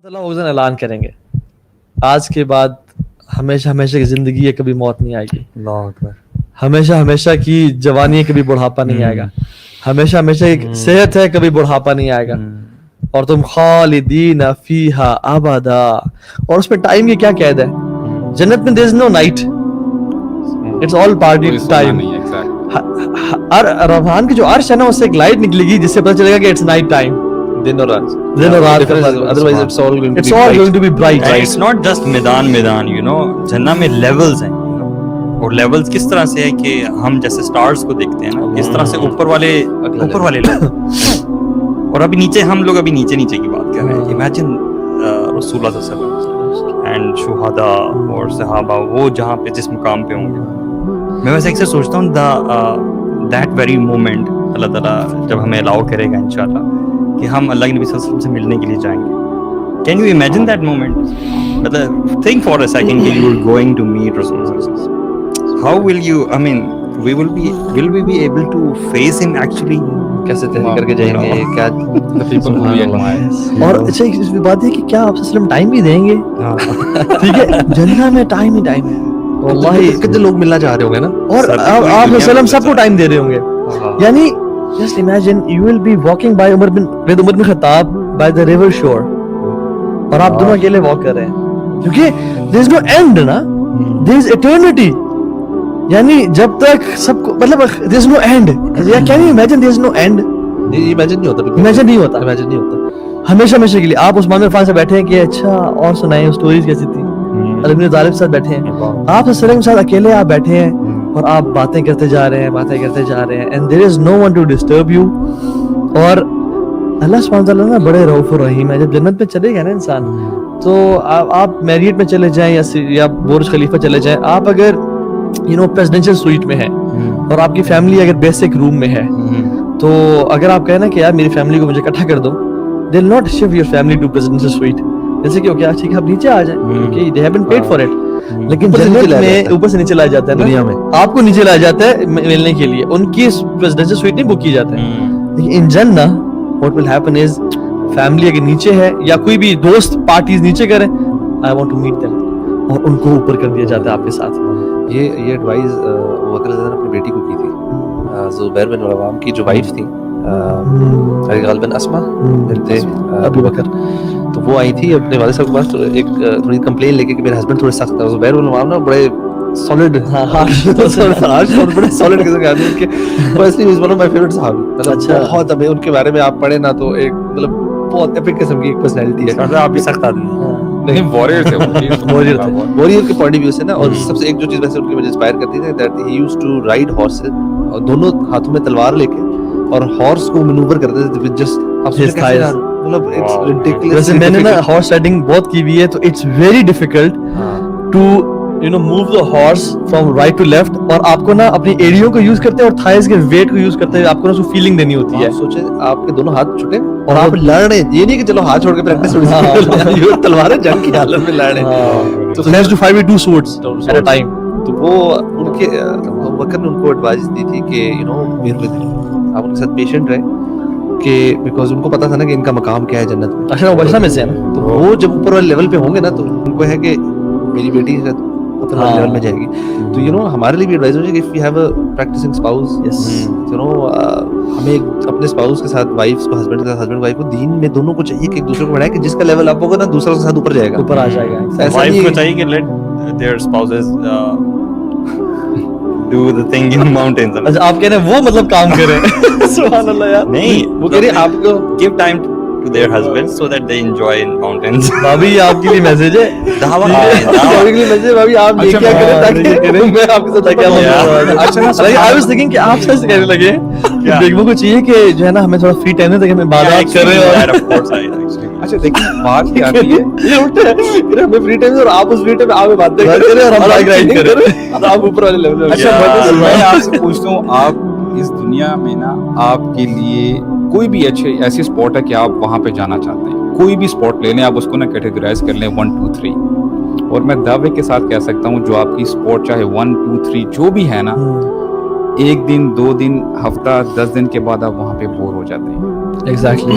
اللہ اس دن اعلان کریں گے آج کے بعد ہمیشہ ہمیشہ کی زندگی ہے, کبھی موت نہیں آئے گی. اللہ اکبر. ہمیشہ ہمیشہ کی جوانی ہے, کبھی بڑھاپا نہیں آئے گا. ہمیشہ ہمیشہ کی صحت ہے, کبھی بڑھاپا نہیں آئے گا. اور تم خالدین فیہا ابدا. اور اس میں ٹائم کی کیا قید ہے؟ جنت میں there is no night, it's all party time. رحمان کی جو عرش ہے نا, اس سے ایک لائٹ نکلے گی جس سے پتہ چلے گا کہ it's night time. دن اور رات. Otherwise it's all going to be bright. It's not just میدان, you know, جنت میں لیولز ہیں. اور لیولز کس طرح سے ہے کہ ہم جیسے سٹارز کو دیکھتے ہیں نا, اس طرح سے اوپر والے لیول. اور ابھی نیچے ہم لوگ ابھی نیچے کی بات کر رہے ہیں. امیجن رسول اللہ صلی اللہ علیہ وسلم اینڈ شہداء اور صحابہ, وہ جہاں پہ جس مقام پہ ہوں گے. میں ویسے اکثر سوچتا ہوں دیٹ ویری مومنٹ اللہ تعالیٰ جب ہمیں الاؤ کرے گا انشاءاللہ کہ ہم اللہ کے نبی صلی اللہ علیہ وسلم سے ملنے کے لیے جائیں گے. Can you imagine that moment? مطلب تھنک فار اے سیکنڈ کہ you are going to meet رسول اللہ صلی اللہ علیہ وسلم. How will you, I mean will we be able to face him actually? کیسے تحریک کر کے جائیں گے, کیا اور اچھا اس بات ہے کہ کیا آپ وسلم ٹائم بھی دیں گے؟ ٹھیک ہے, جنت میں ٹائم ہی ٹائم ہے. واللہ کتنے لوگ ملنا چاہ رہے ہوں گے نا, اور آپ وسلم سب کو ٹائم دے رہے ہوں گے. یعنی just imagine you will be walking by عمر بن خطاب by the river shore, اور آپ دونوں اکیلے واک کر رہے ہیں کیونکہ there is no end نا, there is eternity. یعنی جب تک سب کو مطلب there is no end. Can you imagine there is no end? Imagine نہیں ہوتا. ہمیشہ ہمیشہ کے لیے آپ عثمان بن عفان سے بیٹھے ہیں کہ اچھا اور سنائیں اسٹوریز کیسی تھی. علی بن طالب کے ساتھ بیٹھے ہیں, آپ صلی کے ساتھ اکیلے آپ بیٹھے ہیں اور آپ باتیں کرتے جا رہے ہیں and there is no one to disturb you. اور اللہ سبحانہ وتعالیٰ نا بڑے رؤوف الرحیم ہے. جب جنت میں چلے گا نا انسان, تو آپ میریٹ میں چلے جائیں یا برج خلیفہ چلے جائیں, آپ اگر پریزیڈنشل سویٹ میں ہے اور آپ کی فیملی اگر بیسک روم میں ہے, تو اگر آپ کہیں نا کہ یار میری فیملی کو مجھے اکٹھا کر دو, they will not shift your family to presidential suite. جیسے کہ اوکے ٹھیک ہے آپ نیچے آ جائیں کیونکہ they have been paid for it. لیکن جنت میں اوپر سے نیچے لایا جاتا ہے, دنیا میں آپ کو نیچے لایا جاتا ہے ملنے کے لیے, ان کی پریزیڈنشل سویٹ نہیں بک کی جاتا ہے. لیکن ان جنت what will happen is family اگر نیچے ہے یا کوئی بھی دوست پارٹیز نیچے کریں, I want to meet them, اور ان کو اوپر کر دیا جاتا ہے آپ کے ساتھ. یہ ایڈوائز بکر رضی نے اپنی بیٹی کو کی تھی, زبیر بن العوام کی جو وائف تھی غالباً اسما بنت ابو بکر. تو وہ آئی تھی اپنے والد صاحب کے پاس ایک تھوڑی کمپلین لے کے کہ میرے ہسبینڈ تھوڑے سخت ہیں. زبیر بن العوام نا بڑے سالڈ اور بڑے سالڈ قسم کے آدمی کے, personally is one of my favourite صحابی. مطلب بہت ابھی ان کے بارے میں آپ پڑھیں نا تو ایک مطلب بہت ایپک قسم کی ایک پرسنالٹی ہے. آپ بھی سخت آدمی نہیں, وارئر تھے, وارئر کے پوائنٹ آف ویو سے نا. اور سب سے ایک جو چیز ویسے ان کی مجھے انسپائر کرتی تھی that he used to ride horses, اور دونوں ہاتھوں میں تلوار لے کے اور ہارس کو مینوور کرتے تھے ود جسٹ مطلب اٹس ریڈیکولس. ویسے میں نے نا ہارس رائڈنگ بہت کی ہوئی ہے, تو it's very difficult to move the horse from right to left, اور آپ کو نا اپنی ایڑیوں کو یوز کرتے ہیں اور تھائز کے ویٹ کو یوز کرتے ہیں, آپ کو نا اس کو فیلنگ دینی ہوتی ہے. سوچیں آپ کے دونوں ہاتھ چھوٹے اور آپ لڑ رہے ہیں, یہ نہیں کہ چلو ہاتھ چھوڑ کے پریکٹس ہو, تلواریں جنگ کی حالت میں لڑ رہے ہیں. تو has to fight with two swords at a time. تو وہ ان کے بکر نے ان کو ایڈوائز دی تھی کہ میرے کو آپ ان کے ساتھ پیشنٹ رہے, کہ بیکاز ان کو پتا تھا نا کہ ان کا مقام کیا ہے جنت میں. اچھا وہ بچنا میں سے ہے نا, تو وہ جب اوپر والے لیول پہ ہوں گے نا تو ان کو ہے کہ میری بیٹی اوپر والے لیول میں جائے گی. تو ہمارے لیے بھی ایڈوائز ہو جائے کہ if you have a practising spouse, ہمیں اپنے اسپاؤس کے ساتھ, وائف کو ہسبینڈ کے ساتھ, ہسبینڈ وائف کو دین میں دونوں کو چاہیے کہ ایک دوسرے کو بڑھائے کہ جس کا لیول آپ ہوگا نا دوسرا کے ساتھ اوپر جائے گا, اوپر آ جائے گا. وائف کو چاہیے کہ let their spouses do the thing in mountains. اچھا آپ کہہ رہے ہیں وہ مطلب کام کریں. سبحان اللہ یار. نہیں, وہ کہہ رہے ہیں آپ کو give time to their husbands so that they enjoy in mountains. بھابھی یہ آپ کے لیے میسج ہے, دعوت کے لیے میسج. بھابھی آپ یہ کیا کریں تاکہ میں آپ کے ساتھ کیا I was thinking کہ آپ سے کہنے لگے بیگموں کو چاہیے کہ جو ہے نا ہمیں تھوڑا فری ٹائم ہے تاکہ ہم عبادات کریں. اچھا دیکھیں بات کیا آتی ہے, یہ اٹھتے ہیں ہمیں فری ٹائم اور آپ اس فری ٹائم میں آپ باتیں کریں اور ہم بائک رائڈ کریں, آپ اوپر والے لیول میں. اچھا میں آپ سے پوچھتا ہوں, آپ اس دنیا میں نا آپ کے لیے کوئی بھی ایسی اسپاٹ ہے کہ آپ وہاں پہ جانا چاہتے ہیں, کوئی بھی اسپاٹ لے لیں, آپ اس کو نا کیٹیگرائز کر لیں 1 2 3, اور میں دعوے کے ساتھ کہہ سکتا ہوں جو آپ کی اسپاٹ چاہے 1 2 3 جو بھی ہے نا, 1 دن 2 دن ہفتہ 10 دن کے بعد آپ وہاں پہ بور ہو جاتے ہیں. Exactly.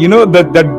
you know that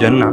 Jannah,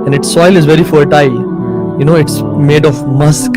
and its soil is very fertile, you know, it's made of musk,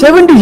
70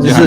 This is